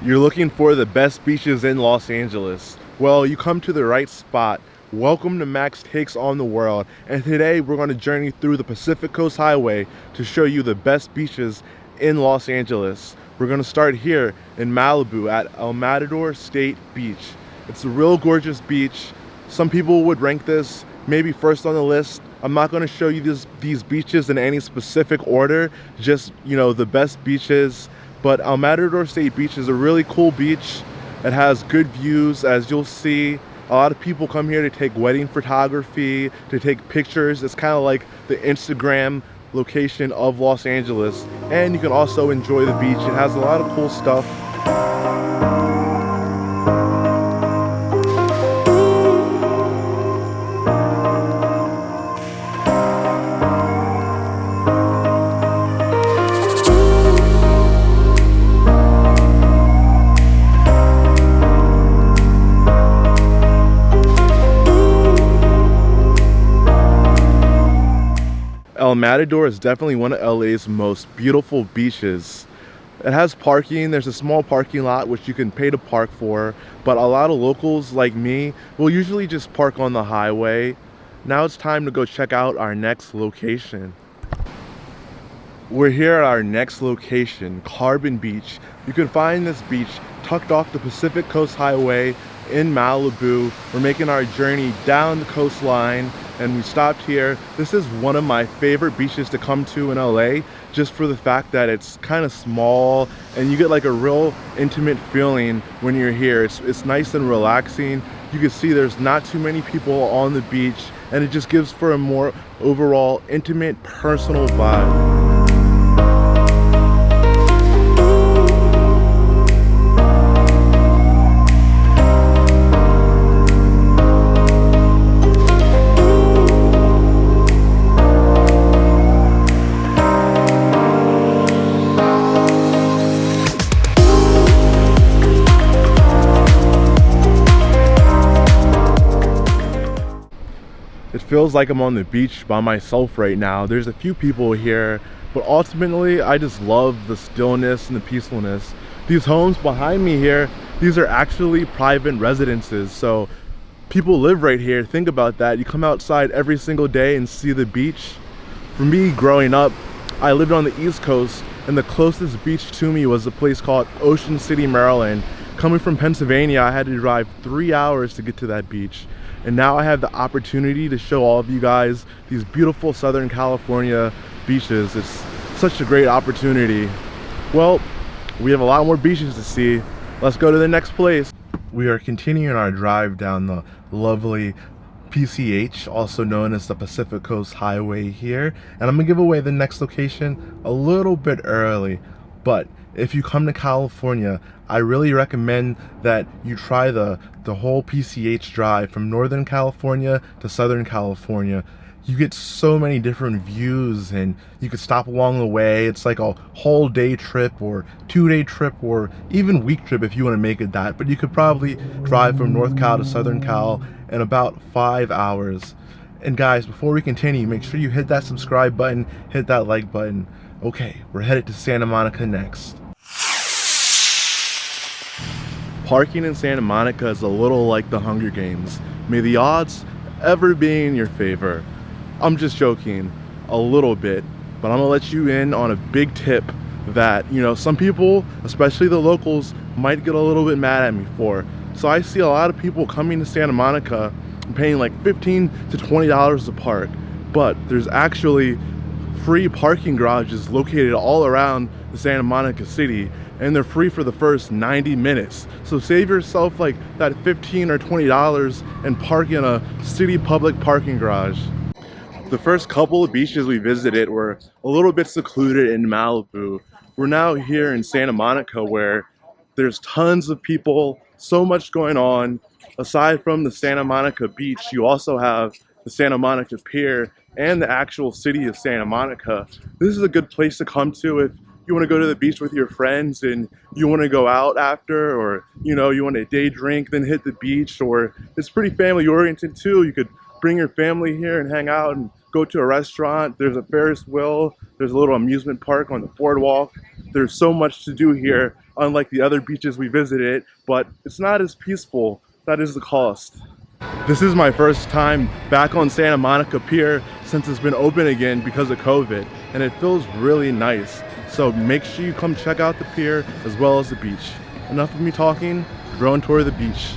You're looking for the best beaches in Los Angeles. Well, you come to the right spot. Welcome to Max Takes on the World. And today we're going to journey through the Pacific Coast Highway to show you the best beaches in Los Angeles. We're going to start here in Malibu at El Matador State Beach. It's a real gorgeous beach. Some people would rank this maybe first on the list. I'm not going to show you these beaches in any specific order, just, the best beaches. But El Matador State Beach is a really cool beach. It has good views, as you'll see. A lot of people come here to take wedding photography, to take pictures. It's kind of like the Instagram location of Los Angeles. And you can also enjoy the beach. It has a lot of cool stuff. El Matador is definitely one of LA's most beautiful beaches. It has parking. There's a small parking lot which you can pay to park for, but a lot of locals like me will usually just park on the highway. Now it's time to go check out our next location. We're here at our next location, Carbon Beach. You can find this beach tucked off the Pacific Coast Highway in Malibu. We're making our journey down the coastline and we stopped here. This is one of my favorite beaches to come to in LA, just for the fact that it's kind of small and you get like a real intimate feeling when you're here. It's nice and relaxing. You can see there's not too many people on the beach and it just gives for a more overall intimate, personal vibe. It feels like I'm on the beach by myself right now. There's a few people here, but ultimately I just love the stillness and the peacefulness. These homes behind me here, these are actually private residences, so people live right here. Think about that. You come outside every single day and see the beach. For me, growing up, I lived on the East Coast and the closest beach to me was a place called Ocean City, Maryland. Coming from Pennsylvania, I had to drive 3 hours to get to that beach. And now I have the opportunity to show all of you guys these beautiful Southern California beaches. It's such a great opportunity. Well, we have a lot more beaches to see. Let's go to the next place. We are continuing our drive down the lovely PCH, also known as the Pacific Coast Highway here. And I'm gonna give away the next location a little bit early. But if you come to California, I really recommend that you try the whole PCH drive from Northern California to Southern California. You get so many different views and you could stop along the way. It's like a whole day trip or 2-day trip or even week trip if you want to make it that. But you could probably drive from North Cal to Southern Cal in about 5 hours. And guys, before we continue, make sure you hit that subscribe button, hit that like button. Okay, we're headed to Santa Monica next. Parking in Santa Monica is a little like the Hunger Games. May the odds ever be in your favor. I'm just joking a little bit, but I'm gonna let you in on a big tip that, some people, especially the locals, might get a little bit mad at me for. So I see a lot of people coming to Santa Monica and paying like $15 to $20 to park, but there's actually free parking garages located all around the Santa Monica city, and they're free for the first 90 minutes. So save yourself like that $15 or $20 and park in a city public parking garage. The first couple of beaches we visited were a little bit secluded in Malibu. We're now here in Santa Monica where there's tons of people, so much going on. Aside from the Santa Monica Beach, you also have the Santa Monica Pier and the actual city of Santa Monica. This is a good place to come to if you want to go to the beach with your friends and you want to go out after, or you want a day drink, then hit the beach. Or it's pretty family oriented too. You could bring your family here and hang out and go to a restaurant. There's a Ferris wheel, there's a little amusement park on the boardwalk. There's so much to do here unlike the other beaches we visited, but it's not as peaceful. That is the cost. This is my first time back on Santa Monica Pier since it's been open again because of COVID, and it feels really nice. So make sure you come check out the pier as well as the beach. Enough of me talking, drone tour of the beach.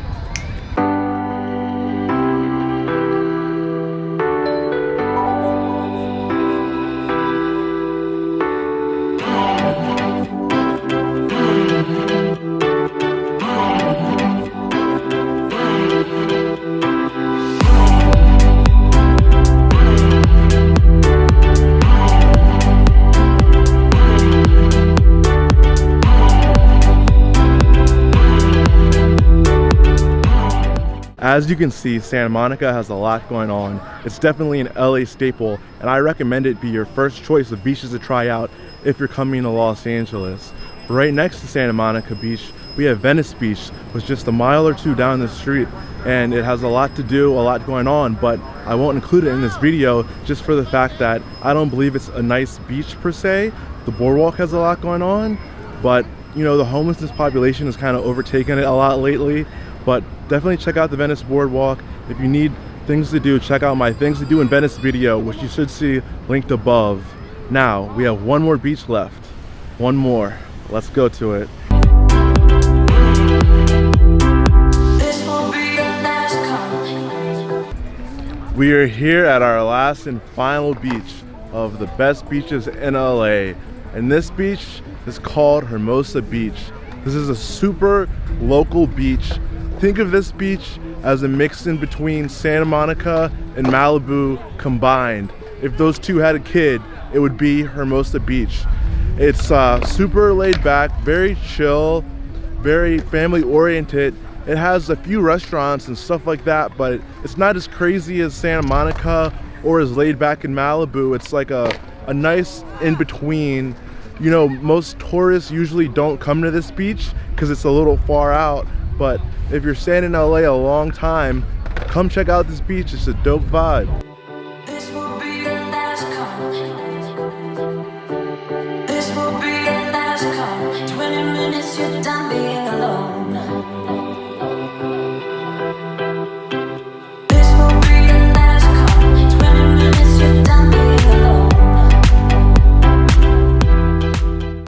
As you can see, Santa Monica has a lot going on. It's definitely an LA staple, and I recommend it be your first choice of beaches to try out if you're coming to Los Angeles. Right next to Santa Monica Beach, we have Venice Beach, which is just a mile or two down the street, and it has a lot to do, a lot going on, but I won't include it in this video just for the fact that I don't believe it's a nice beach per se. The boardwalk has a lot going on, but you know, the homelessness population has kind of overtaken it a lot lately. But definitely check out the Venice Boardwalk. If you need things to do, check out my things to do in Venice video, which you should see linked above. Now, we have one more beach left. One more. Let's go to it. We are here at our last and final beach of the best beaches in LA. And this beach is called Hermosa Beach. This is a super local beach. Think of this beach as a mix in between Santa Monica and Malibu combined. If those two had a kid, it would be Hermosa Beach. It's super laid back, very chill, very family oriented. It has a few restaurants and stuff like that, but it's not as crazy as Santa Monica or as laid back in Malibu. It's like a nice in between. You know, most tourists usually don't come to this beach because it's a little far out, but if you're staying in LA a long time, come check out this beach. It's a dope vibe. This will be your last call. This will be your last call. 20 minutes, you're done being alone. This will be your last call. 20 minutes, you're done being alone.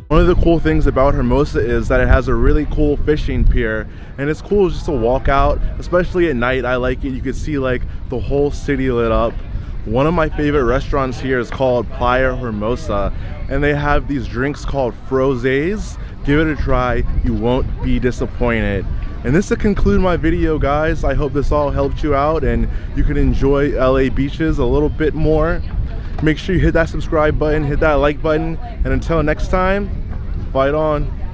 One of the cool things about Hermosa is that it has a really cool fishing pier, and it's cool just to walk out, especially at night. I like it. You can see like the whole city lit up. One of my favorite restaurants here is called Pier Hermosa, and they have these drinks called frosés. Give it a try. You won't be disappointed. And this to conclude my video, guys. I hope this all helped you out and you can enjoy LA beaches a little bit more. Make sure you hit that subscribe button, hit that like button, and until next time, fight on.